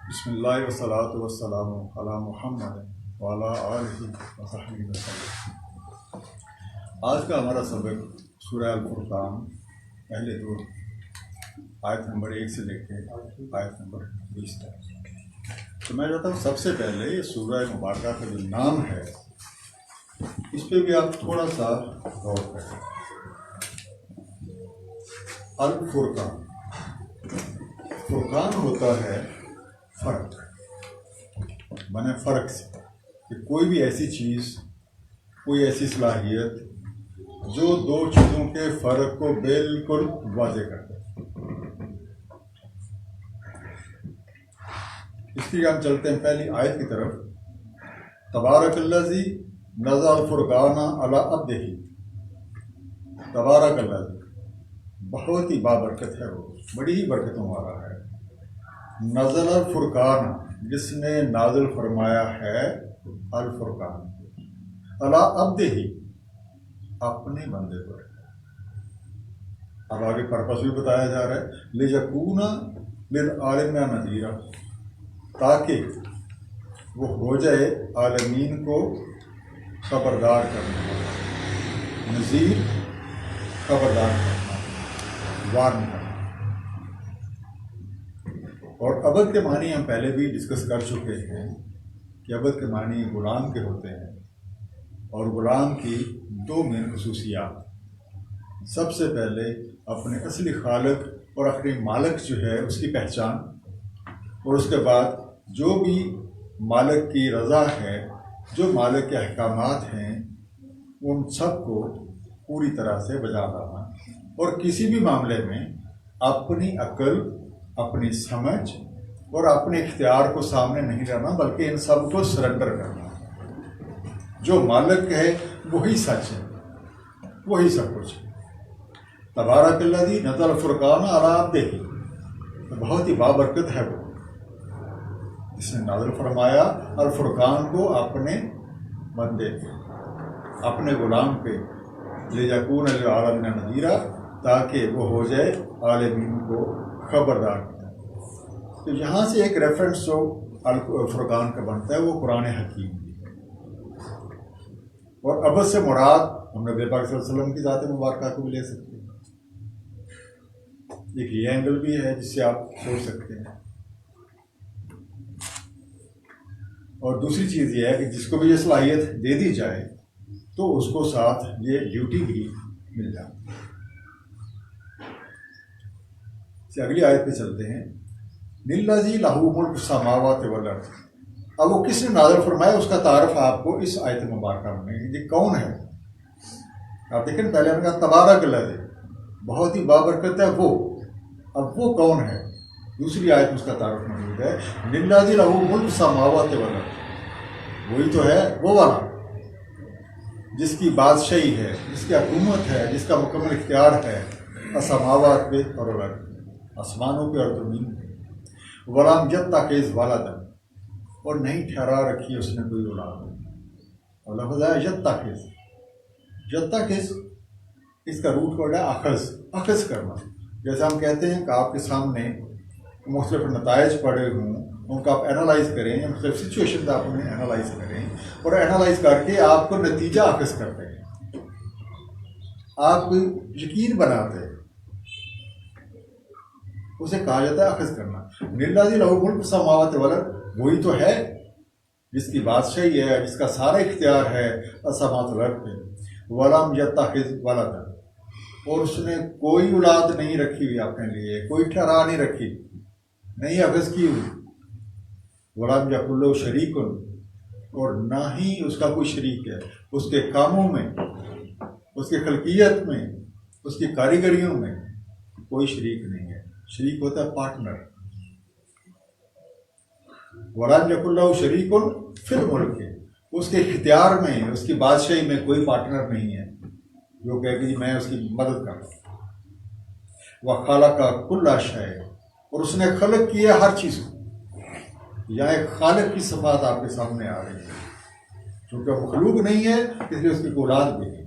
बिस्मिल्लाह वस्सलातु वस्सलामु अला मुहम्मद व अला आलिहि व सहबिहि वसल्लम। आज का हमारा सबक सूरह अल-फुरकान पहले दो आयत नंबर 1 से लेकर आयत नंबर 20 तक। तो मैं चाहता हूँ सबसे पहले ये सूरह मुबारका का जो नाम है इस पर भी आप थोड़ा सा गौर करें। अल-फुरकान, फुरकान होता है फ़र्क, माने फ़र्क से कि कोई भी ऐसी चीज़, कोई ऐसी सलाहियत जो दो चीज़ों के फ़र्क को बिल्कुल वाज़ेह कर दे। इसलिए हम चलते हैं पहली आयत की तरफ। तबारकल्लज़ी नज़्ज़ल फ़ुरक़ान अला अब्दिही। तबारकल्लज़ी, बहुत ही बाबरकत है वो, बड़ी ही बरकतों वाला है। नज़्ज़ल फ़ुरक़ान, जिसने नाज़िल फरमाया है अल फ़ुरक़ान अला अब्दिही, अपने बंदे पर। अब आगे पर्पस भी बताया जा रहा है, लियकूना लिल आलमीन नज़ीरा, ताकि वो हो जाए आलमीन को खबरदार करने वाला। नज़ीर, खबरदार करना, वार्न करना। और अबद के मानी हम पहले भी डिस्कस कर चुके हैं कि अबद के मानी गुलाम के होते हैं, और गुलाम की दो मेन खसूसियात। सबसे पहले अपने असली खालिक और अपने मालिक जो है उसकी पहचान, और उसके बाद जो भी मालिक की रज़ा है, जो मालिक के अहकामात हैं, उन सब को पूरी तरह से बजा लाना। और किसी भी मामले में अपनी अक्ल, अपनी समझ और अपने इख्तियार को सामने नहीं रखना, बल्कि इन सब को सरेंडर करना। जो मालिक है वही सच है, वही सब कुछ है। तबारकल्लज़ी नज़्ज़ल फ़ुरक़ान अला अब्दिही, तो बहुत ही बाबरकत है वो, इसने नाज़िल फरमाया अल फ़ुरक़ान को अपने बंदे पे, अपने गुलाम पे। लियकूना लिल आलमीन नज़ीरा, ताकि वो हो जाए आलमीन को खबरदार। तो यहाँ से एक रेफरेंस जो अल फ़ुरक़ान का बनता है वो कुरान हकीम की है। और अबद से मुराद हम नबी पाक सल्लल्लाहु अलैहि वसल्लम की ज़ात मुबारका को भी ले सकते हैं। एक ये एंगल भी है जिससे आप सोच सकते हैं। और दूसरी चीज़ ये है कि जिसको भी ये सलाहियत दे दी जाए तो उसको साथ ये ड्यूटी भी मिल जाए। अगली आयत पे चलते हैं। लिल्लज़ी लहू मुल्क समावाति वल अर्ज़। अब वो किसने नाज़िल फरमाया उसका तारफ़ आपको इस आयत मुबारका में, ये कौन है। आप देखें पहले हमने कहा तबारकल्लज़ी, बहुत ही बाबरकत है वो। अब वो कौन है, दूसरी आयत में उसका तारफ़ मौजूद है। लिल्लज़ी लहू मुल्क समावाति वल अर्ज़, वही तो है वो वाला जिसकी बादशाही है, जिसकी हुकूमत है, जिसका मुकम्मल इख्तियार है। असमावात पे और अर्ज़, आसमानों पे और ज़मीन पे। वलम यत्तखिज़ वलदन, और नहीं ठहरा रखी उसने कोई औलाद। और लफ्ज़ है यत्तखिज़। यत्तखिज़ इसका रूट वर्ड है अखज़, अखज़ करना। जैसे हम कहते हैं कि आपके सामने मुख्तलिफ नताइज पड़े हों, उनको आप एनालाइज करें, या मुख्तलिफ सिचुएशन का आप उन्हें एनालाइज करें, और एनालाइज करके आपको नतीजा अखज़ करते हैं, आप यकीन बनाते हैं, उसे कहा जाता है अखज़ करना। लिल्लज़ी लहू मुल्क समावाति वल अर्ज़, वही तो है जिसकी बादशाही है, जिसका सारा इख्तियार है असमावात वल अर्ज़ पे। वलम यत्तखिज़ वलदन, और उसने कोई औलाद नहीं रखी हुई अपने लिए, कोई ठहरा नहीं रखी, नहीं अखज़ की हुई। वलम यकुल लहू शरीकुन, और ना ही उसका कोई शरीक है उसके कामों में, उसके खल्कियत में, उसकी कारीगरियों में कोई शरीक नहीं है। शरीक होता है पार्टनर। वलम यकुल लहू शरीकुन फिल मुल्क, उसके इख्तियार में, उसकी बादशाही में कोई पार्टनर नहीं है जो कहे कि मैं उसकी मदद कर रहा हूँ। वह खालका कुल्ला शै, और उसने खलक किया हर चीज़ को। यहाँ एक खालिक की सिफात आपके सामने आ रही है, क्योंकि मखलूक नहीं है इसलिए उसकी औलाद भी नहीं।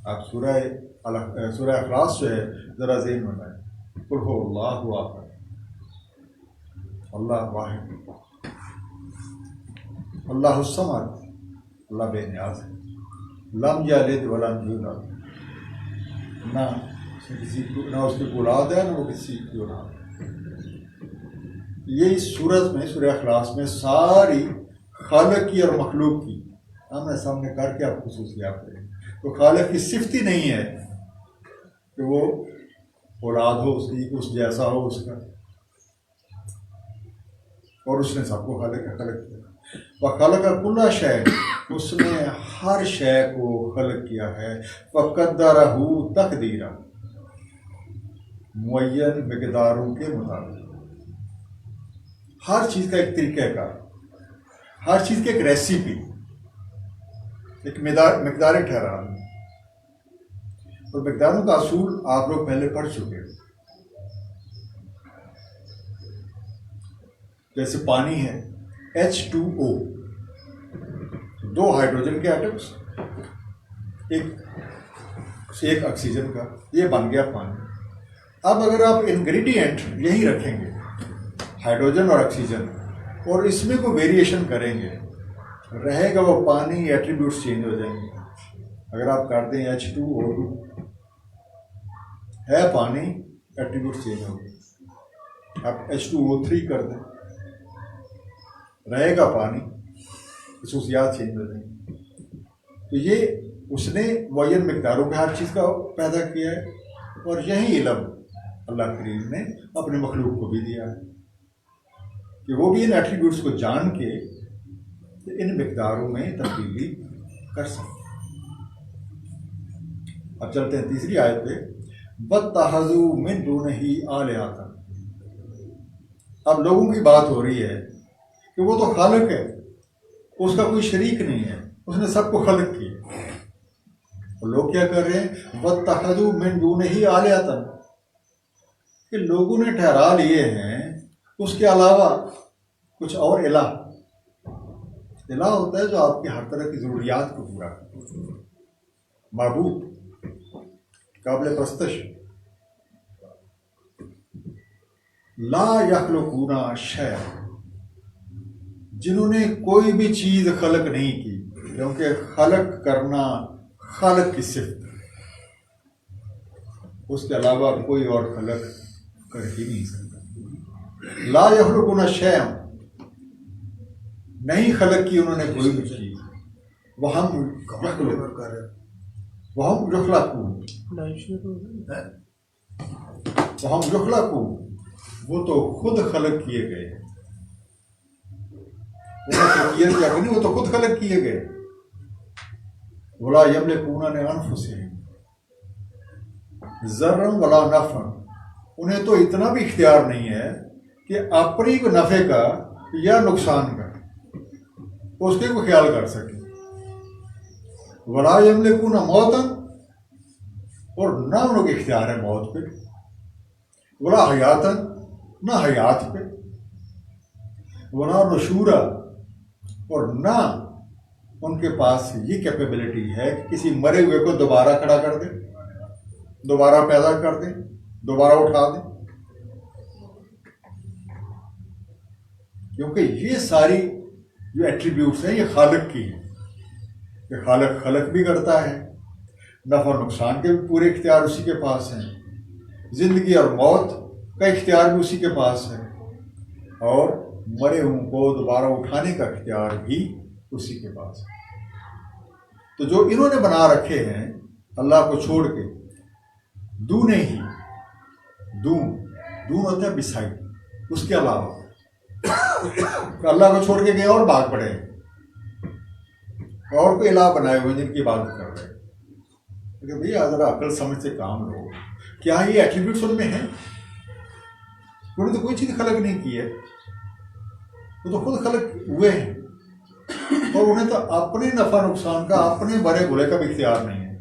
आप सूरह इखलास जो है ज़रा ज़हन में लाएं, कुल हु अल्लाहु अहद। अल्लाह वाहिद, अल्लाह समद, अल्लाह बेनियाज है, लम यलिद वलम यूलद, ना किसी को, ना उसकी औलाद है, ना वो किसी की औलाद है। ये इस सूरत में, सूरह इखलास में सारी खालिक की और मखलूक की आमने सामने करके आप खुसूसियात करें। तो खालिक की सिफ्त ही नहीं है कि वो औलाद हो उसकी, उस जैसा हो उसका, और उसने सबको खालिक किया। वह खालिक कुल्ला शय, उसने हर शय को खलक किया है। फ़क़द्दरहू तक़दीरा, मुअय्यन मिक़दारों के मुताबिक। हर चीज़ का एक तरीक़ाकार, हर चीज़ की एक रेसिपी, एक मिक़दार ठहराना। और मिक़दारों का असूल आप लोग पहले पढ़ चुके हो। जैसे पानी है H2O, 2 हाइड्रोजन के एटम्स, एक ऑक्सीजन का, ये बन गया पानी। अब अगर आप इंग्रेडिएंट यही रखेंगे, हाइड्रोजन और ऑक्सीजन, और इसमें कोई वेरिएशन करेंगे, रहेगा वो पानी, एट्रीब्यूट्स चेंज हो जाएंगे। अगर आप कर दें H2O2 है पानी, एट्रीब्यूट्स चेंज हो गए। आप H2O3 कर दें, रहेगा पानी, खसूसियात चेंज हो जाएंगी। तो ये उसने मुअय्यन मिक़दारों में हर चीज़ का पैदा किया है, और यही इल्म अल्लाह करीम ने अपने मखलूक को भी दिया है कि वो भी इन एट्रीब्यूट्स को जान के इन मिक़दारों में तब्दीली कर सकते। अब चलते हैं तीसरी आयत पे। वत्तख़ज़ू मिन दूनिही आलिहता। अब लोगों की बात हो रही है कि वो तो खालिक है, उसका कोई शरीक नहीं है, उसने सबको खलक किया। और लोग क्या कर रहे हैं? वत्तख़ज़ू मिन दूनिही आलिहता, कि लोगों ने ठहरा लिए हैं उसके अलावा कुछ और इलाह। इलाह होता है जो आपकी हर तरह की ज़रूरियात को पूरा करे, माबूद, काबिल परस्तश। ला यख़्लुक़ूना शैअ, जिन्होंने कोई भी चीज़ खलक नहीं की, क्योंकि खलक करना खालिक की सिफ़त, उसके अलावा कोई और खलक कर ही नहीं सकता। ला यख़्लुक़ूना शैअ, नहीं खलक की उन्होंने कोई भी चीज़। वहम युख़्लक़ून, वो तो खुद खलक किए गए, वो तो खुद खलक किए गए। वला यमलिकूना लिअन्फुसिहिम ज़र्रन वला नफ़अन, उन्हें तो इतना भी इख्तियार नहीं है कि अपनी नफ़े का या नुकसान का उसके को ख्याल कर सके। वला यमलिकूना मौतन, और ना उनके इख्तियार है मौत पे, वला हयातन, ना हयात पे, वला नशूरा, और ना उनके पास ये कैपेबिलिटी है कि किसी मरे हुए को दोबारा खड़ा कर दे, दोबारा पैदा कर दे, दोबारा उठा दे। क्योंकि ये सारी जो एट्रीब्यूट्स हैं ये खालिक की है। ये खालिक खलक भी करता है, नफ़ा नुकसान के भी पूरे इख्तियार उसी के पास हैं, ज़िंदगी और मौत का इख्तियार भी उसी के पास है, और मरे हुओं को दोबारा उठाने का इख्तियार भी उसी के पास है। तो जो इन्होंने बना रखे हैं अल्लाह को छोड़ के, दूने ही, दून होता है बिसाइड, उसके अलावा अल्लाह को छोड़ के गए और भाग पड़े, और कोई इलाह बनाए हुए जिनकी इबादत कर रहे हैं। भैया ज़रा अकल समझ से काम लो, क्या ये एट्रीब्यूट्स उनमें हैं? उन्होंने तो कोई चीज़ खलक नहीं की है, वो तो खुद खलक हुए हैं, और उन्हें तो अपने नफा नुकसान का, अपने बड़े बुरे का भी इख्तियार नहीं है,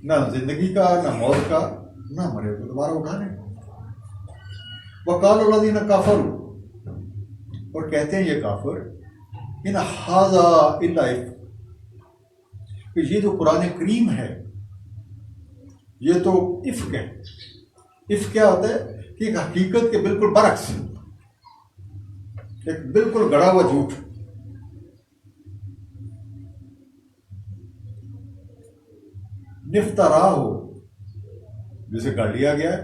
ना जिंदगी का, ना मौत का, ना मरे को दोबारा उठाने का। वक़ाल लज़ीना कफ़रू, और कहते हैं ये काफिर, इन हाज़ा इल्ला इफ़्क, कि ये जो कुरान करीम है ये तो इफ़्क है। इफ़्क क्या होता है कि एक हकीकत के बिल्कुल बरक्स, एक बिल्कुल गड़ा हुआ झूठ। निफ्तरा हो, जिसे कर लिया गया है,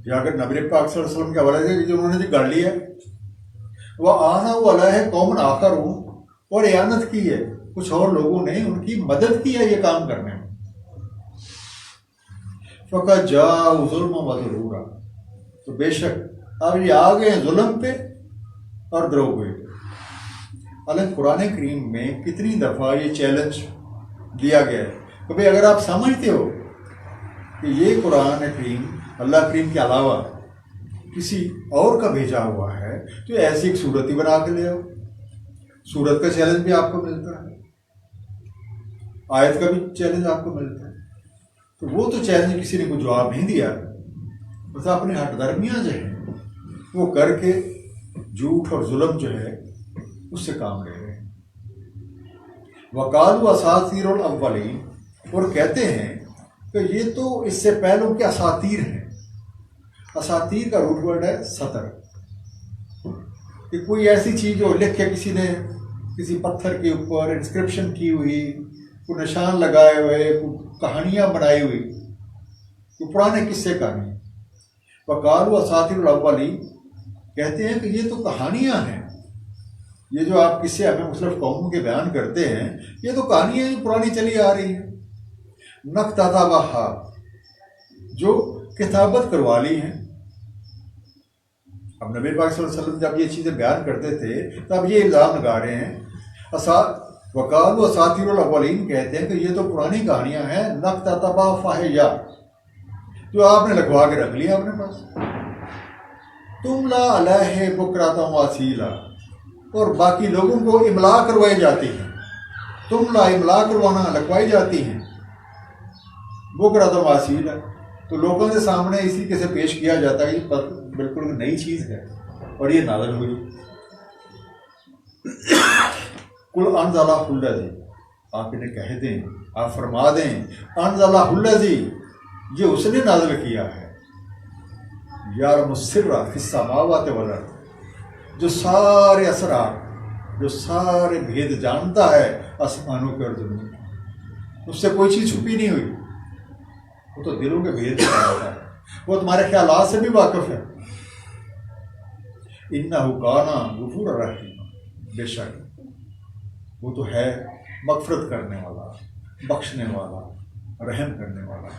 या अगर नबी पाक सल्लल्लाहु अलैहि वसल्लम के हवाले से जो उन्होंने जो कर लिया है, वह आना वाला है कौम आखर हूं, और इयानत की है कुछ और लोगों ने, उनकी मदद की है ये काम करने में। फ़क़द जाअू ज़ुल्मन व ज़ुरूरा, तो बेशक अब ये आ गए जुल्म पे और द्रोह पे। हालांकि कुरान करीम में कितनी दफ़ा ये चैलेंज दिया गया है कि भाई अगर आप समझते हो कि ये कुरान करीम अल्लाह करीम के अलावा किसी और का भेजा हुआ है, तो ऐसी एक सूरत ही बना के ले आओ। सूरत का चैलेंज भी आपको मिलता है, आयत का भी चैलेंज आपको मिलता है। तो वो तो चैलेंज किसी ने कोई जवाब नहीं दिया, बस अपने हटदर्मियाँ जो है वो करके झूठ और जुल्म जो है उससे काम ले रहे हैं। वकालू असातीरुल अव्वलीन, और कहते हैं कि ये तो इससे पहलों के असातीर हैं। असातीर का रूट वर्ड है सतर, कि कोई ऐसी चीज़ जो लिख के किसी ने किसी पत्थर के ऊपर इंस्क्रिप्शन की हुई, कोई निशान लगाए हुए, कोई कहानियाँ बनाई हुई, कोई पुराने किस्से कहानी। वकालू असातीरुल अव्वलीन, कहते हैं कि ये तो कहानियाँ हैं, ये जो आप किस्से हमें मुख्तलिफ कौमों के बयान करते हैं, ये तो कहानियाँ ही पुरानी चली आ रही हैं। नक्तताबहा, जो किताबत करवा ली हैं। अब नबी पाक सल्लल्लाहु अलैहि वसल्लम जब ये चीज़ें बयान करते थे तब ये इल्ज़ाम लगा रहे हैं। वकालू असातीरुल अव्वलीन, कहते हैं कि ये तो पुरानी कहानियाँ हैं, नक्ततबा फाहिया, जो आपने लिखवा के रख लिया अपने पास। तुमला अलैहि बुकरतम वासीला, और बाकी लोगों को इमला करवाई जाती हैं। तुमला इमला करवाना, लिखवाई जाती हैं। बुकरतम वासीला, तो लोगों के सामने इसी के से पेश किया जाता है, ये बिल्कुल नई चीज़ है और ये नाज़िल हुई। कुल अनज़लहुल्लज़ी, आप इन्हें कह दें, आप फरमा दें, अनज़लहुल्लज़ी, ये उसने नाज़िल किया है, याअलमु सिर्रा फिस समावाति वल अर्ज़, जो सारे असरार, जो सारे भेद जानता है आसमानों के और ज़मीन में, उससे कोई चीज़ छुपी नहीं हुई। वो तो दिलों के भेद जानता है, वो तुम्हारे ख्यालात से भी वाकिफ़ है। इन्नहु काना गफूर रहीम, बेशक वो तो है मग़फ़िरत करने वाला, बख्शने वाला, रहम करने वाला।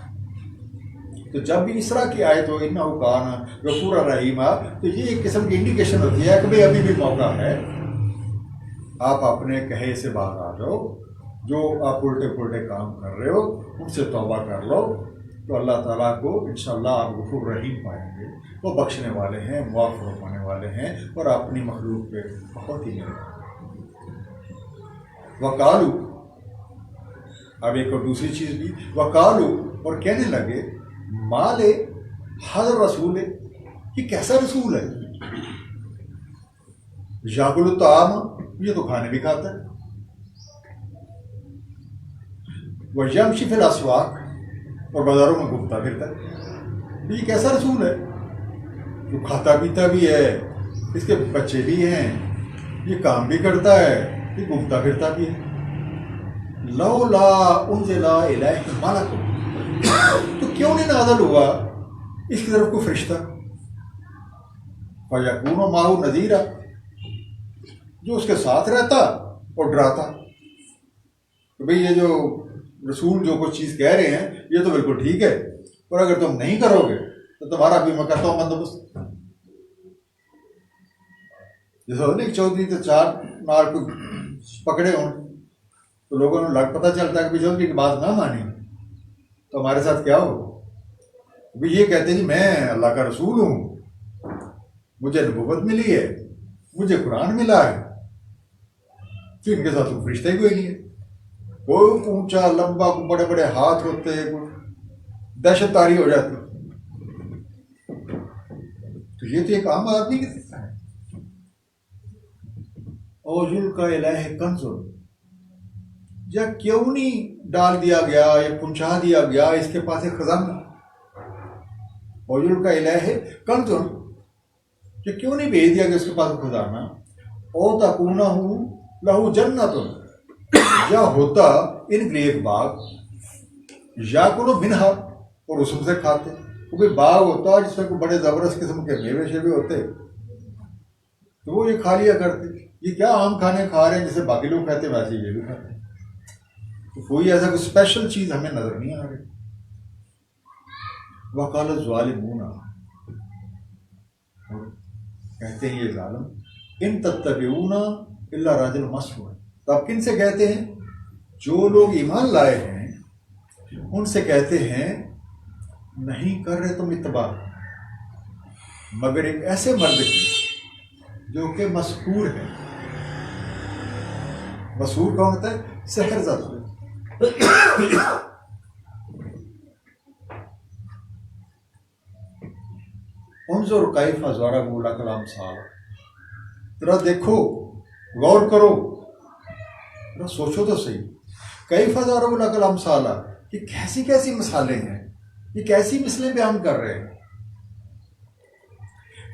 तो जब भी इसरा की आयत हो इन्नहु काना गफूर रहीमा, तो ये एक किस्म की इंडिकेशन होती है कि भाई अभी भी मौका है, आप अपने कहे से बाहर आ जाओ, जो आप उल्टे पुल्टे काम कर रहे हो उनसे तौबा कर लो, तो अल्लाह ताला को इंशाअल्लाह आप गफूर रहीम पाएंगे। वो बख्शने वाले हैं, मुआफ़ फरमाने वाले हैं, और अपनी मखलूक पे बहुत ही मेहरबान। वकालू, अब एक और दूसरी चीज़ भी, वकालू, और कहने लगे, माले हर रसूल, ये कैसा रसूल है, याकुल ताम, ये तो खाने भी खाता है, वह यमशी फिल अस्वाक, और बाजारों में घूमता फिरता है। ये कैसा रसूल है जो खाता पीता भी है, इसके बच्चे भी हैं, ये काम भी करता है, ये घूमता फिरता भी है। लौला उनज़िला इलैहि मलक, तो क्यों नहीं नाज़िल हुआ इसकी तरफ कोई फरिश्ता, फयकून माहू नज़ीरा, जो उसके साथ रहता और डराता। तो भाई ये जो रसूल जो कुछ चीज़ कह रहे हैं ये तो बिल्कुल ठीक है, और अगर तुम नहीं करोगे तो तुम्हारा भी मैं करता हूँ बंदोबस्त। जैसे होता है चौधरी तो चार नार को पकड़े हों, तो लोगों को पता चलता है कि चौधरी की बात ना मानी तो हमारे साथ क्या हो। भी ये कहते हैं जी मैं अल्लाह का रसूल हूँ, मुझे नबूवत मिली है, मुझे कुरान मिला है, तो इनके साथ तो फरिश्ता ही कोई नहीं है। कोई ऊंचा लंबा, बड़े बड़े हाथ होते, दहशत तारी हो जाती, तो ये तो एक आम आदमी की तरह है। औजुल का इलाह कंजुल, या क्यों नहीं डाल दिया गया या पहुंचा दिया गया इसके पास एक खजाना, औजुल का इलाह है कल तो कि क्यों नहीं भेज दिया कि उसके पास खजाना, ओ तकूना हूँ लहू जन्नतुन, या होता इनके लिए एक बाग, या कोनो बिनहा और उसमें से खाते। तो कोई बाग होता जिसमें कोई बड़े जबरदस्त किस्म के मेवे शेवे होते तो वो ये खा लिया करते। ये क्या आम खाने खा रहे हैं जैसे बाकी लोग खाते वैसे ये भी खाते। तो कोई ऐसा कोई स्पेशल चीज हमें नजर नहीं आ रही। वकाल ज़ालिमूना, कहते हैं ये जालिम, इन तत्तबिऊना इल्ला रजुलन मसहूर। तो आप किन से कहते हैं? जो लोग ईमान लाए हैं उनसे कहते हैं नहीं कर रहे तुम इत्तबा मगर एक ऐसे मर्द की जो कि मशहूर है। मशहूर कौन होता है? शहरजाद। उनजोर कैफा ज़रबू लकल अमसाल, जरा देखो, गौर करो, जरा सोचो तो सही। कैफा ज़रबू लकल अमसाल, ये कैसी कैसी मिसालें हैं, ये कैसी मिसलें बयान कर रहे हैं।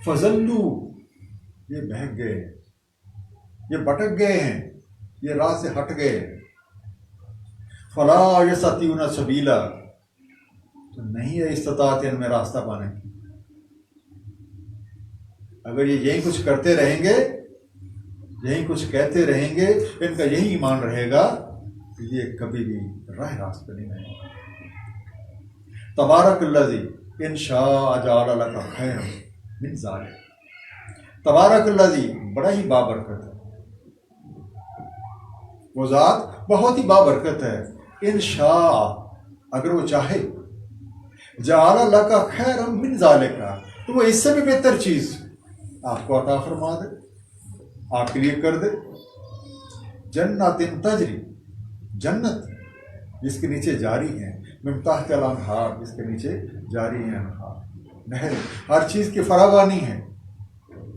फजल्लू, ये बहक गए, ये भटक गए हैं, ये राह से हट गए। फला यस्ततीऊना सबीला, तो नहीं है इस्तिताअत इनमें रास्ता पाने की। अगर ये यही कुछ करते रहेंगे, यही कुछ कहते रहेंगे, इनका यही ईमान रहेगा, तो ये कभी भी राह रास्ते नहीं रहेगा। तबारकल्लज़ी इन शाअ जअल लका खैरन मिन ज़ालिक। तबारकल्लज़ी, बड़ा ही बाबरकत है, वो ज़ात बहुत ही बाबरकत है। इन शाअ, अगर वो चाहे, जअल लका खैरन मिन ज़ालिका, तो वो इससे भी बेहतर चीज आपको अता फरमा दे, आपके लिए कर दे। जन्नतिन तजरी, जन्नत जिसके नीचे जारी है, मिन तहतिल अनहार, जिसके नीचे जारी है अनहार, नहर, हर चीज की फरावानी है,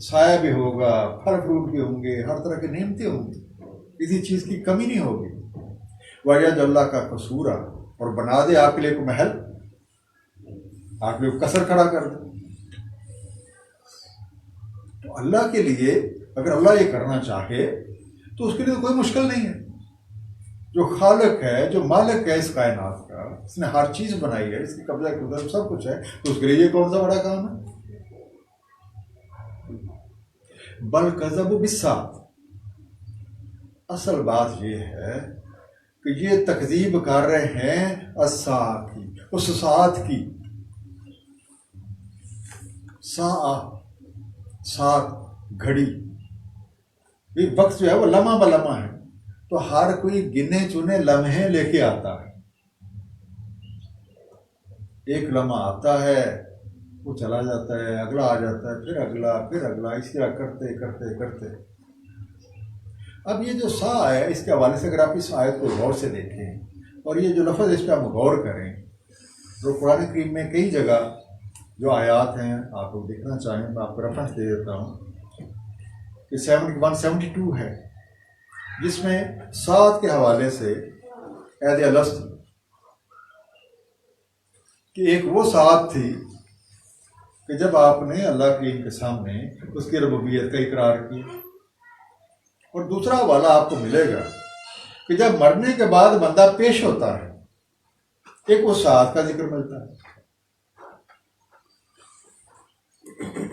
साया भी होगा, फल फ्रूट भी होंगे, हर तरह की नेमतें होंगी, किसी चीज की कमी नहीं होगी। वजद अल्लाह का कसूरा, और बना दे आपके लिए को महल, आपके लिए कसर खड़ा कर दे। तो अल्लाह के लिए अगर अल्लाह ये करना चाहे तो उसके लिए तो कोई मुश्किल नहीं है। जो खालिक है, जो मालिक है इस कायनात का, इसने हर चीज बनाई है, इसकी कब्जा कुदरत सब कुछ है, तो उसके लिए ये कौन सा बड़ा काम है? बल कज़बु बिस्साअत, असल बात ये है कि ये तकजीब कर रहे हैं अस्साअत की, उस सात की। सात घड़ी, ये वक्त जो है वो लम्हा बलम्हा है, तो हर कोई गिने चुने लम्हे लेके आता है। एक लम्हा आता है, वो चला जाता है, अगला आ जाता है, फिर अगला, इस तरह करते करते करते। अब ये जो सा है, इसके हवाले से अगर आप इस आयत को गौर से देखें और ये जो लफ्ज़ इस पर हम गौर करें, तो कुरान करीम में कई जगह जो आयात हैं आपको देखना चाहें, मैं आपको रेफरेंस दे देता हूँ कि 172 है, जिसमें सात के हवाले से ऐद अलस्त कि एक वो सात थी कि जब आपने अल्लाह के इनके सामने उसकी रबूबियत का इकरार किया। और दूसरा वाला आपको मिलेगा कि जब मरने के बाद बंदा पेश होता है, एक वो सात का जिक्र मिलता है,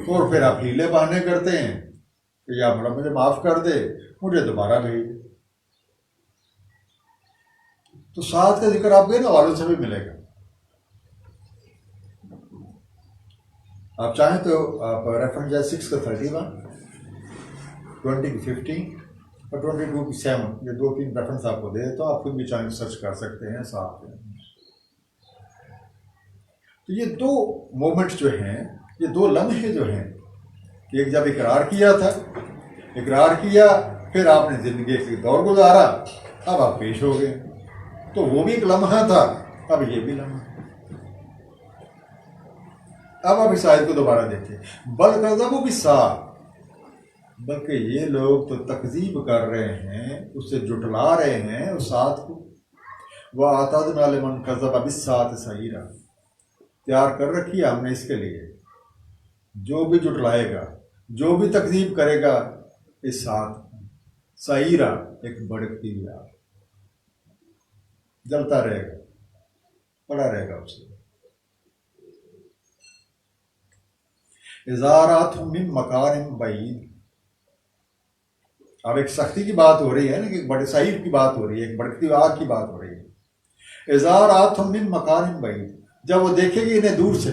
और फिर आप हीले बहाने करते हैं कि या बड़ा मुझे माफ कर दे, मुझे दोबारा भेज दे। तो सात का जिक्र आपको इन हवालों से भी मिलेगा। आप चाहें तो आप रेफरेंस जाए 6 का 31, 20 की 15 और 22 की 7, ये 2-3 रेफरेंस आपको दे, तो आप खुद भी चाहें सर्च कर सकते हैं साथ में। तो ये दो मोमेंट्स जो हैं, ये दो लम्हे जो हैं कि एक जब इकरार किया था, इकरार किया, फिर आपने जिंदगी की दौर गुजारा, अब आप पेश हो गए, तो वो भी एक लम्हा था, अब ये भी लम्हा। अब आप इस आयत को दोबारा देखिए, बल कज़बू बिस्साअत, बल्कि ये लोग तो तकजीब कर रहे हैं, उससे जुटला रहे हैं उस सात को। वह अतदना लिमन कज़ब बिस्साअत सईरा, तैयार कर रखी है हमने इसके लिए। जो भी जुटलाएगा, जो भी तकजीब करेगा, इस साथ सईरा एक भड़कती हुई आग जलता रहेगा, पड़ा रहेगा उसे। इज़ारात मिन मकानिन बईद। अब एक सख्ती की बात हो रही है ना, कि बड़े सईर की बात हो रही है, एक भड़कती हुई आग की बात हो रही है। इज़ारात मिन मकानिन बईद, जब वो देखेगी इन्हें दूर से,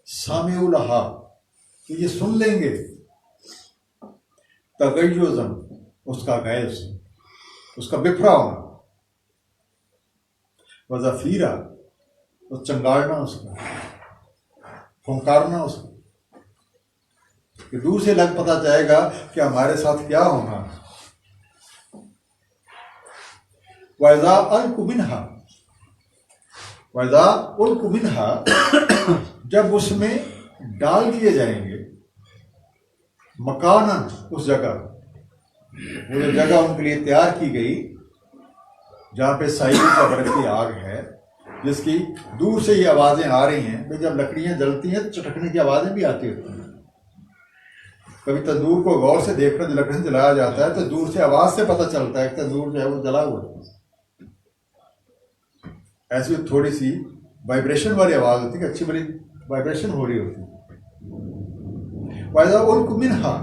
सामिउलहा, तो ये सुन लेंगे, तगय्युज़न, उसका गैस, उसका बिखरा होना, वज़फ़ीरा, तो चंगाड़ना उसका, फुंकारना उसका, कि दूर से लग पता जाएगा कि हमारे साथ क्या होना। वैज़ा अल्कु मिन्हा, वैज़ा उल्कु मिन्हा, जब उसमें डाल दिए जाएंगे, मकानन, उस जगह, वो जो जगह उनके लिए तैयार की गई, जहाँ पे साइड का भड़कती आग है, जिसकी दूर से ये आवाज़ें आ रही हैं। भाई जब लकड़ियाँ जलती हैं तो चटकने की आवाज़ें भी आती होती हैं। कभी तंदूर को गौर से देखकर लकड़ी से जलाया जाता है तो दूर से आवाज़ से पता चलता है कि तंदूर जो है वो जला हुआ है। ऐसी थोड़ी सी वाइब्रेशन वाली आवाज़ होती है, अच्छी बड़ी वाइब्रेशन हो रही होती है। वाइज़ा उल्कु मिन्हा,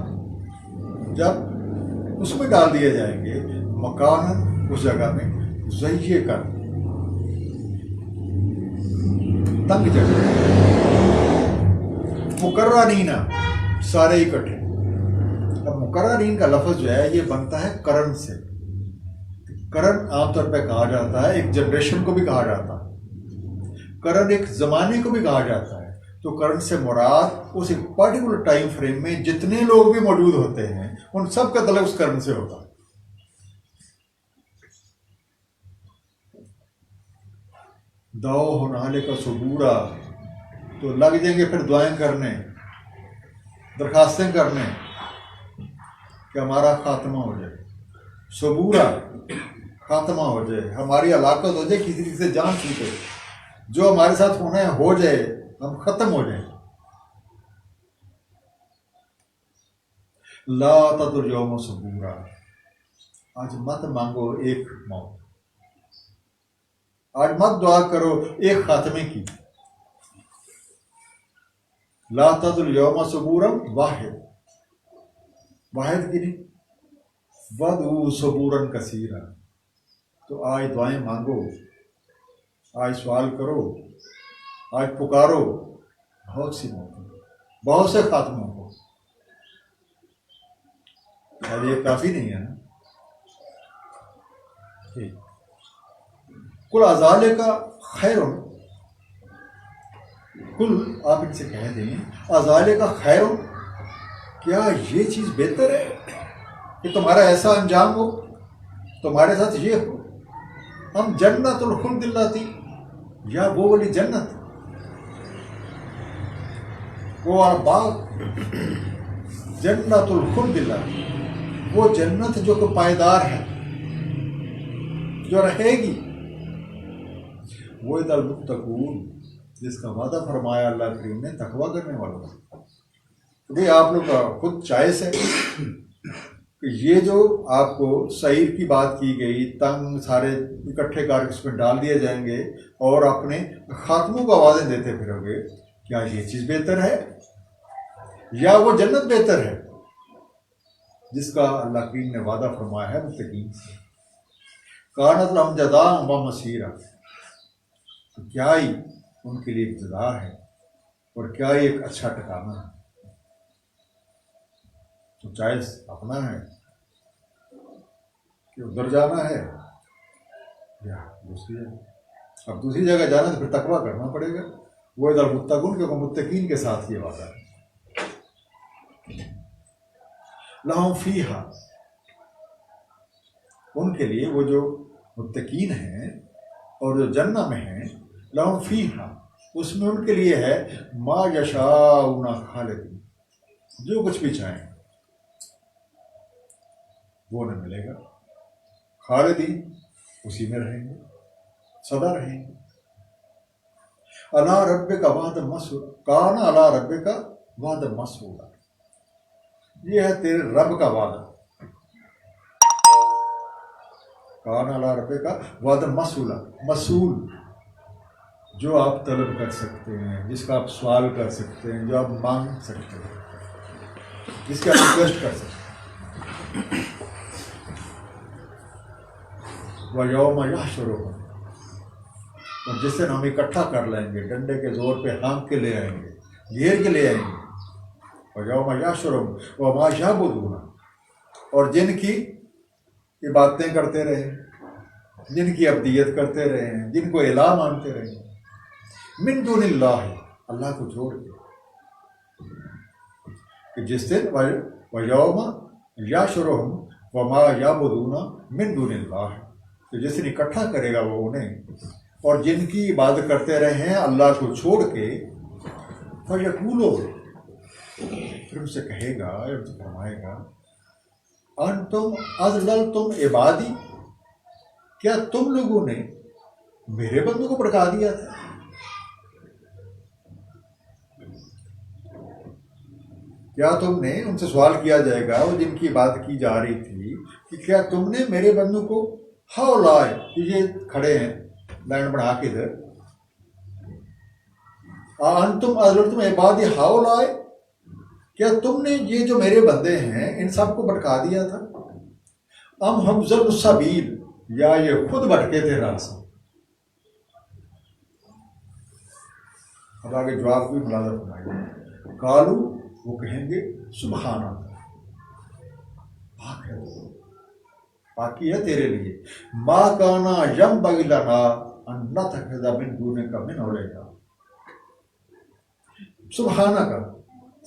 जब उसमें डाल दिए जाएंगे, मकान, उस जगह में, ज़य्ये कर, तंग जगह, मुकर्ररीना, सारे इकट्ठे। अब मुकर्ररीन का लफ्ज़ जो है ये बनता है करण से। करण आमतौर पर कहा जाता है, एक जनरेशन को भी कहा जाता है, करण एक ज़माने को भी कहा जाता है। तो करण से मुराद उस एक पर्टिकुलर टाइम फ्रेम में जितने लोग भी मौजूद होते हैं, उन सब का तलब उस करण से होता है। दो होनाले का सबूरा, तो लग जाएंगे फिर दुआएं करने, दरखास्तें करने कि हमारा खात्मा हो जाए, सबूरा, खात्मा हो जाए, हमारी हलाकत हो जाए, किसी से जान छूटे, जो हमारे साथ होना है हो जाए, हम खत्म हो जाए। ला तदुर यौम सबूरा, आज मत मांगो एक मौत, आज मत दुआ करो एक खात्मे की। ला तदुल यौम सबूरम वाहिद, वाहिद की नहीं, वदू सबूरन कसीरा। तो आज दुआएं मांगो, आज सवाल करो, आज पुकारो बहुत सी मौतें, बहुत से खात्मों को। अब ये काफी नहीं है ना। ठीक, कुल अजाले का खैर, कुल आप इनसे कह दें, अजाले का खैर, क्या ये चीज बेहतर है कि तुम्हारा ऐसा अंजाम हो, तुम्हारे साथ ये हो, हम जन्नतुल खुल्द दिलाती, या वो वाली जन्नत, वो वाला बाग, जन्नतुल खुल्द दिलाती, वो जन्नत जो कि पायदार है, जो रहेगी, वो इदल मुत्तकून, जिसका वादा फरमाया अल्लाह करीम ने तकवा करने वालों का। तो भाई आप लोग खुद चॉइस है कि ये जो आपको सईर की बात की गई, तंग सारे इकट्ठे करके उसमें डाल दिए जाएंगे और अपने खात्मों को आवाज़ें देते फिरोगे, क्या ये चीज़ बेहतर है या वो जन्नत बेहतर है जिसका अल्लाह करीम ने वादा फरमाया है मुत्तकीन से। कानत लहुम जज़ाअन व मसीरा, तो क्या ही उनके लिए एक जज़ा है और क्या ही एक अच्छा ठिकाना है। तो चॉइस अपना है कि उधर जाना है या दूसरी जगह। अब दूसरी जगह जाना तो फिर तकवा करना पड़ेगा। वो इधर मुत्तकून, क्योंकि मुत्तकीन के साथ ये वादा है। लहुम फीहा, उनके लिए, वो जो मुत्तकीन हैं और जो जन्नत में हैं, लहुम फीहा, उसमें उनके लिए है मा यशाउना खालिदीन, जो कुछ भी चाहें वो न मिलेगा। खालिदीन, उसी में रहेंगे, सदा रहेंगे। अला रब्बे का वाद मसूला, कान अला रब्बे का वाद मसूला, ये है तेरे रब का वादा। कान अला रब्बे का वाद मसूला, मसूल जो आप तलब कर सकते हैं, जिसका आप सवाल कर सकते हैं, जो आप मांग सकते हैं, जिसका आप रिक्वेस्ट कर सकते हैं। वह यौम यहशुरुहुम, और जिस दिन हम इकट्ठा कर लेंगे, डंडे के जोर पे हाँक के ले आएंगे, घेर के ले आएंगे। वह यौम यहशुरुहुम व मा यअबुदून, और जिनकी इबादतें करते रहे, जिनकी अब्दियत करते रहे, जिनको इलाह मानते रहे, मिन दुनिल्लाह, अल्लाह को छोड़ के, कि जिस दिन वह यौम यहशुरुहुम व मा यअबुदून मिन दुनिल्लाह, तो जिस दिन इकट्ठा करेगा वो उन्हें और जिनकी इबादत करते रहे हैं अल्लाह को छोड़ के, फयकूलो, फिर उनसे कहेगा, उनसे फरमाएगा, अंतुम अज़लल्तुम इबादी, क्या तुम लोगों ने मेरे बंदों को भड़का दिया था? क्या तुमने, उनसे सवाल किया जाएगा वो जिनकी बात की जा रही थी, कि क्या तुमने मेरे बंदों को, हाउ लाए, ये खड़े हैं लाइन बढ़ा के इधर, अंतुम अज़लल्तुम इबादी हाउ लाए, क्या तुमने ये जो मेरे बंदे हैं इन सबको भटका दिया था? अम हम ज़ल्ल सबील, या ये खुद भटके थे रास्ते। अब आगे जवाब भी मुलाज़ा फरमाइए। कालू, वो कहेंगे, सुबहाना, पाक है, पाकी है तेरे लिए, मा काना यंबग़ी लना अन नत्तख़िज़ मिन दूनिका मिन औलिया, सुबहाना का।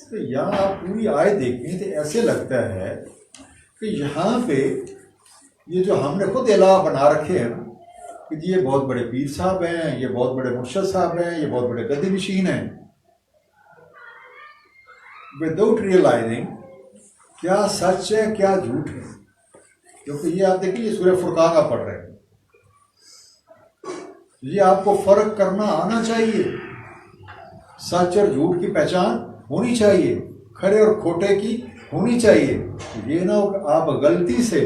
तो यहाँ आप पूरी आयत देखें तो ऐसे लगता है कि यहाँ पे ये जो हमने खुद इलाह बना रखे हैं ना, कि ये बहुत बड़े पीर साहब हैं, ये बहुत बड़े मुर्शद साहब हैं, ये बहुत बड़े गद्दी नशीन हैं, विदाउट रियलाइजिंग क्या सच है क्या झूठ है। क्योंकि ये आप देखिए, ये सूरह फुरकान का पढ़ रहे हैं, ये आपको फर्क करना आना चाहिए, सच और झूठ की पहचान होनी चाहिए, खरे और खोटे की होनी चाहिए। ये ना हो आप गलती से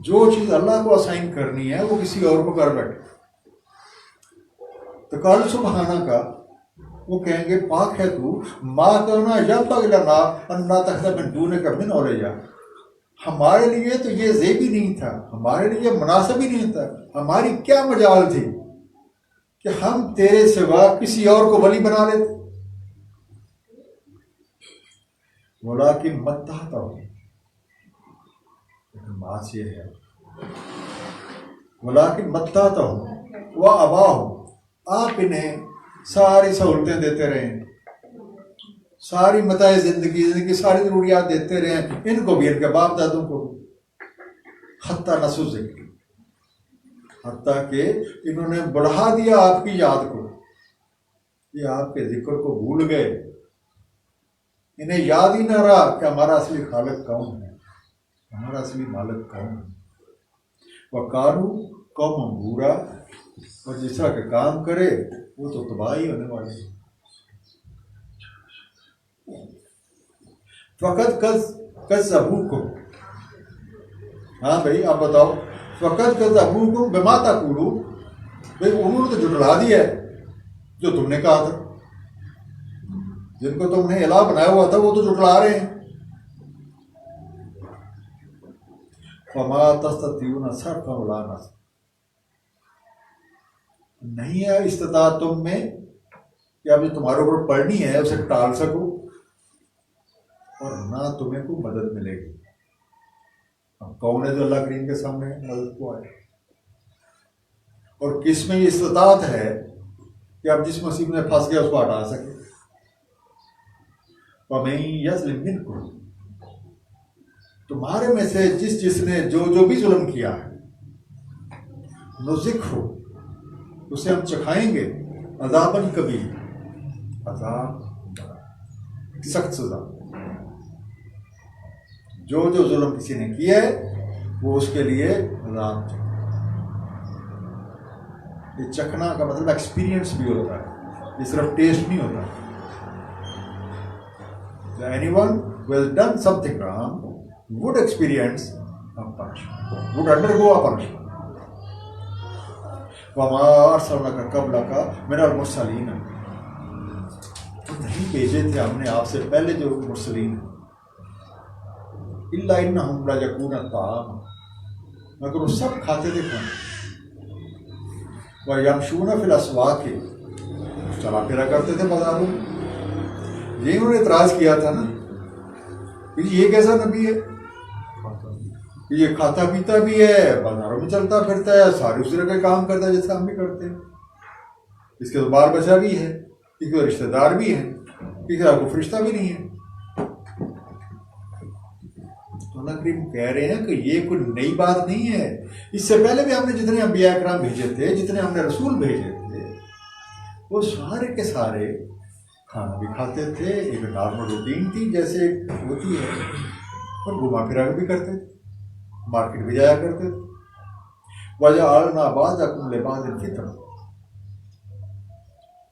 जो चीज अल्लाह को असाइन करनी है वो किसी और को कर बैठे। तो काल सुबहाना का वो कहेंगे, पाक है तू, माँ करना यंबग़ी लना अन नत्तख़िज़ मिन दूनिका मिन औलिया, हमारे लिए तो ये ज़ेब ही नहीं था, हमारे लिए मुनासिब ही नहीं था, हमारी क्या मजाल थी कि हम तेरे सिवा किसी और को वली बना लेते। बोला कि मत्ताता हो, लेकिन बात ये है, बोला कि मत्ताता हो वह अबा हो, आप इन्हें सारी सहूलतें देते रहे, सारी मताए जिंदगी सारी जरूरियात देते रहे, इनको भी, इनके बाप दादों को भी, हत्ता नसु ज़िक्र, हत्ता कि इन्होंने बढ़ा दिया आपकी याद को, ये आपके जिक्र को भूल गए, इन्हें याद ही ना रहा कि हमारा असली खालिक कौन है, हमारा असली मालिक कौन है। वह कानू कौम बुरा, और जिस तरह के काम करे वो तो तबाही होने वाले। फ़क़त कज़्ज़बूकुम, हाँ भाई आप बताओ, फ़क़त कज़्ज़बूकुम बिमा तक़ूलून, भाई उन्होंने तो झुठला दिया है जो तुमने कहा था, जिनको तुमने इलाह बनाया हुआ था वो तो झुठला रहे हैं। फमा तस्ततीऊन सर्फ़न वला नस्र, नहीं है इस्तिताअत तुम में कि अब जो तुम्हारे ऊपर पढ़नी है उसे टाल सको, और ना तुम्हें कोई मदद मिलेगी। अब कौन है जो अल्लाह करीम के सामने मदद को आए, और किस में ये इस्तिताअत है कि अब जिस मुसीबत में फंस गया उसको हटा सके। वमन यज़लिम मिनकुम, तुम्हारे में से जिसने जो भी जुल्म किया है, नुज़िक़हु, उसे हम चखाएंगे, अज़ाबन कबीर, अज़ाब सख्त सजा। जो जुल्म किसी ने किया है वो उसके लिए अज़ाब। ये चखना का मतलब एक्सपीरियंस भी होता है, ये सिर्फ टेस्ट नहीं होता। Anyone who has done something wrong would experience a punishment, would undergo a punishment. वमा अरसलनाका क़ब्लका मिनल मुरसलीन, नहीं भेजे थे हमने आपसे पहले जो मुरसलीन, इल्ला इन्नहुम लयकूना ताम, मगर वो सब खाते थे खाना, वह यमशूना फिल अस्वाक, चला फिरा करते थे बाजारों में। ये उन्होंने इतराज किया था ना, ये कैसा नबी है, ये खाता पीता भी है, बाजारों में चलता फिरता है, सारे उस तरह के काम करता है जैसे हम भी करते हैं, इसके तो बाल बच्चा भी है, इसके तो रिश्तेदार भी है, इसके आपको फरिश्ता भी नहीं है। तो अल्लाह करीम कह रहे हैं कि ये कोई नई बात नहीं है, इससे पहले भी हमने जितने अंबिया इकराम भेजे थे, जितने हमने रसूल भेजे थे, वो सारे के सारे खाना भी खाते थे, एक नॉर्मल रूटीन थी जैसे होती है, और घुमा फिरा भी करते थे, मार्केट भी जाया करते थे। वजअलना बाज़कुम लिबाज़िन फितना,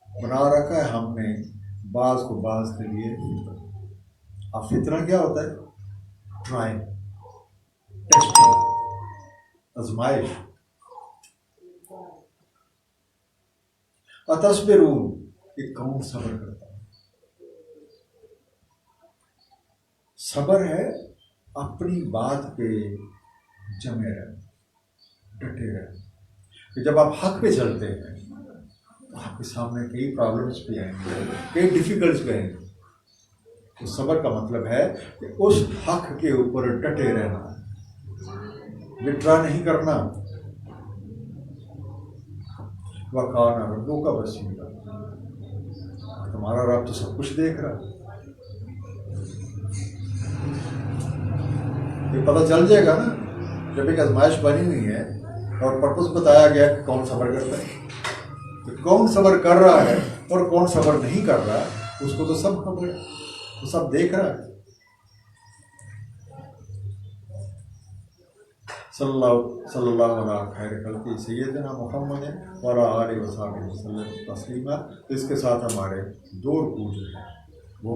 बना रखा है हमने बाज को बाज के लिए फितना। अब फितना क्या होता है? ट्रायल, टेस्टिंग, आजमाइश। अतस्बिरून, ये कौन सब्र करता है? सब्र है अपनी बात पे जमे रहना, डटे रहना। जब आप हक पे चलते हैं तो आपके सामने कई प्रॉब्लम्स भी आएंगे, कई डिफिकल्ट्स भी आएंगे। तो सब्र का मतलब है कि उस हक के ऊपर डटे रहना, विड्रा नहीं करना। वकाना रब्बुका बसीरा, तुम्हारा रब तो सब कुछ देख रहा। ये पता चल जाएगा ना जब एक आजमाइश बनी हुई है और पर्पस बताया गया कि कौन सब्र करता है, तो कौन सब्र कर रहा है और कौन सब्र नहीं कर रहा है, उसको तो सब खबर है, तो सब देख रहा है। सल्लल्लाहु अलैहि खैर खल्क़ि सय्यदना मुहम्मद व अला आलिहि व सहाबिहि वसल्लम तस्लीमा। तो इसके साथ हमारे दो रुकू जो है वो